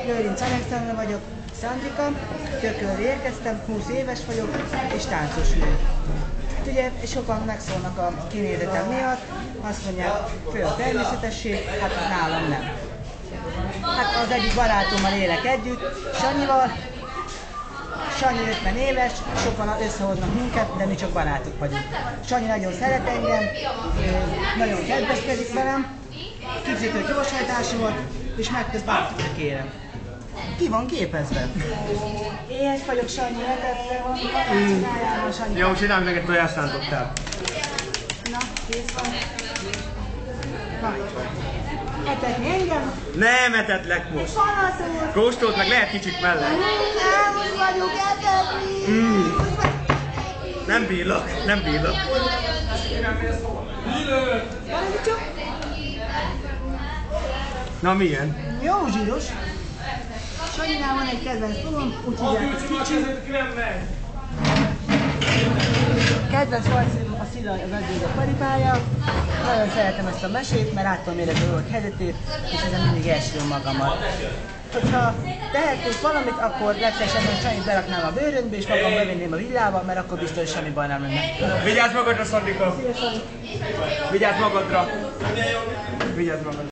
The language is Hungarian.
Lőrinc Alexandra vagyok, Szandrika, Tökölről érkeztem, 20 éves vagyok, és táncos nő. Ugye sokan megszólnak a kinézetem miatt, azt mondják, fő a természetesség, hát nálam nem. Hát az egyik barátommal élek együtt, Sanyival. Sanyi 50 éves, sokan összehoznak minket, de mi csak barátok vagyunk. Sanyi nagyon szeret engem, nagyon kedveskedik velem, kicsit gyorshajtású volt, és megköz bárkit kérem. Ki van képezve? Éhes vagyok, Sanyi, etettem, csináljál a Sanyi. Jó, csinálj meg egy tojásrántottál. Na, kész van. Na, etetni engem? Nem etetlek most. Panaszol! Kóstold meg, lehet kicsit mellett. Nem úgy vagyok etetni! Nem bírlak, nem bírlak. Na milyen? Jó zsíros. Sanyinál van egy kedvenc dolgom, úgy hívják, ez kicsi. Kedvenc rajzfilm a Szila, az Adjéga paripája. Nagyon szeretem ezt a mesét, mert át tudom érezni a dolgok helyzetét, és ezen mindig elsírom magamat. Hogyha tehetnék valamit, akkor legszívesebben Sanyit beraknám a bőröndbe, és magam bevinném a villába, mert akkor biztos semmi baj nem lenne. Vigyázz magadra, Szandika! Vigyázz magadra! Vigyázz magadra!